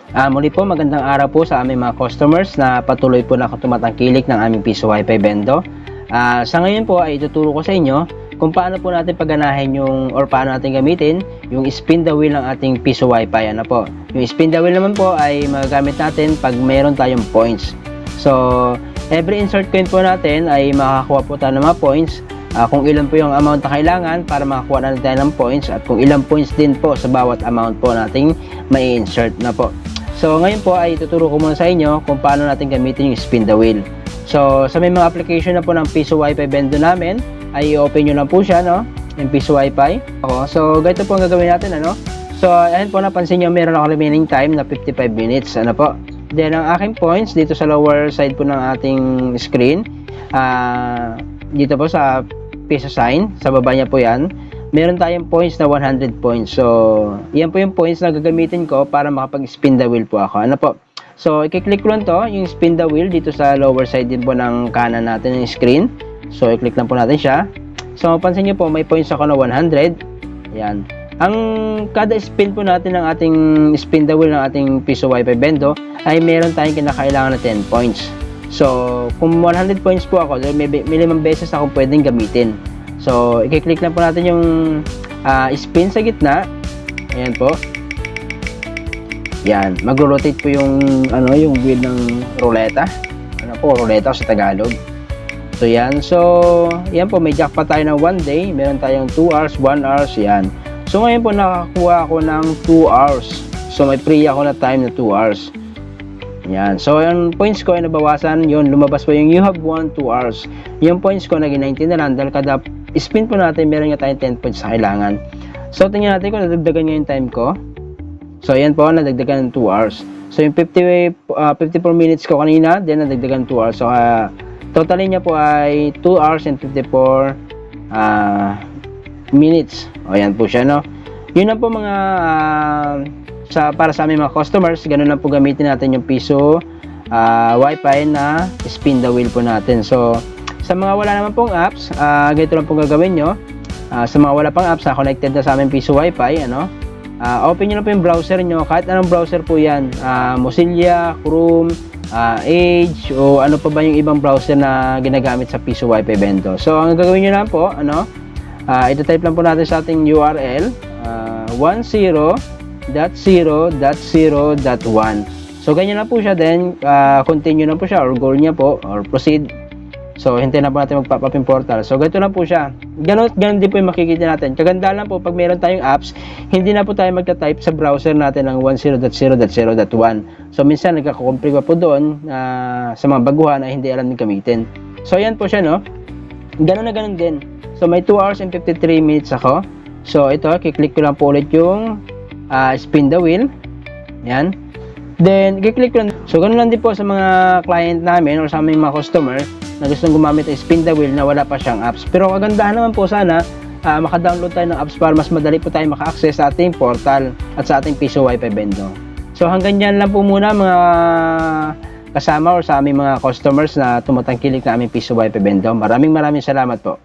Muli po, magandang araw po sa aming mga customers na patuloy po na tumatangkilik ng aming Piso Wi-Fi Bendo. Sa ngayon po ay ituturo ko sa inyo kung paano po natin pagganahin or paano natin gamitin yung spin the wheel ng ating Piso Wi-Fi. Ano po? Yung spin the wheel naman po ay magagamit natin pag mayroon tayong points. So, every insert coin po natin ay makakakuha po tayo ng mga points. Kung ilan po yung amount na kailangan para makakuha natin tayo ng points at kung ilang points din po sa bawat amount po nating may insert na po. So, ngayon po ay tuturo ko muna sa inyo kung paano natin gamitin yung spin the wheel. So, sa may mga application na po ng Piso Wi-Fi Bendo namin, ay i-open nyo lang po siya, no? Yung Piso Wi-Fi. So, ganito po ang gagawin natin, ano? So, ayan po, napansin nyo, meron ako remaining time na 55 minutes, ano po? Then, ang aking points dito sa lower side po ng ating screen, dito po sa piso sign, sa baba niya po yan, meron tayong points na 100 points. So, yan po yung points na gagamitin ko para makapag-spin the wheel po ako. Ano po? So, i-click ko lang to, yung spin the wheel dito sa lower side din po ng kanan natin ng screen. So, i-click lang po natin siya. So, mapansin nyo po, may points ako na 100. Yan. Ang kada spin po natin ng ating spin the wheel ng ating Piso Wi-Fi Bendo ay meron tayong kinakailangan na 10 points. So, kung 100 points po ako, may 5 beses ako pwedeng gamitin. So, i-click lang po natin yung spin sa gitna. Ayan po. Yan, magro-rotate po yung yung wheel ng ruleta. Ano po, ruleta sa Tagalog. So, yan. So, yan po, may jackpot tayo ng 1 day. Meron tayong 2 hours, 1 hours, yan. So, ngayon po nakakuha ako ng 2 hours. So, may free ako na time na 2 hours. Yan. So, yung points ko ay nabawasan. Yun, lumabas po yung you have won 2 hours. Yung points ko naging 19 na lang dahil kada spin po natin, meron nga tayong 10 points na kailangan. So, tingnan natin kung nadagdagan nga yung time ko. So, ayan po, nadagdagan ng 2 hours. So, yung 54 minutes ko kanina, then nadagdagan 2 hours. So, totally niya po ay 2 hours and 54 minutes. O, ayan po siya, no? Yun lang po mga para sa aming mga customers, ganun lang po gamitin natin yung Piso Wi-Fi na spin the wheel po natin. So, sa mga wala naman pong apps, ganito lang pong gagawin nyo. Sa mga wala pang apps na connected na sa aming Piso Wi-Fi, open nyo lang po yung browser nyo, kahit anong browser po yan, Mozilla, Chrome, Edge, o ano pa ba yung ibang browser na ginagamit sa Piso Wi-Fi Bendo. So, ang gagawin nyo lang po, ito-type lang po natin sa ating URL, 10.0.0.1. So, ganyan lang po siya, then continue na po siya, or goal niya po, or proceed. So, hintayin na po natin mag-pop up yung portal. So, ganito lang po siya. Ganon din po yung makikita natin. Kaganda lang po, pag meron tayong apps, hindi na po tayo magta-type sa browser natin ng 10.0.0.1. So, minsan nagkakakomplike pa po doon sa mga baguhan na hindi alam din gamitin. So, ayan po siya, no? Ganon na ganon din. So, may 2 hours and 53 minutes ako. So, ito, kiklik ko lang po ulit yung spin the wheel. Yan. Then, kiklik ko lang. So, ganon lang din po sa mga client namin or sa aming mga customer na gustong gumamit ng spin the wheel na wala pa siyang apps. Pero kagandahan naman po sana, maka-download tayo ng apps para mas madali po tayo maka-access sa ating portal at sa ating Piso Wi-Fi Bendo. So, hanggang dyan lang po muna mga kasama or sa aming mga customers na tumatangkilik na aming Piso Wi-Fi Bendo. Maraming salamat po.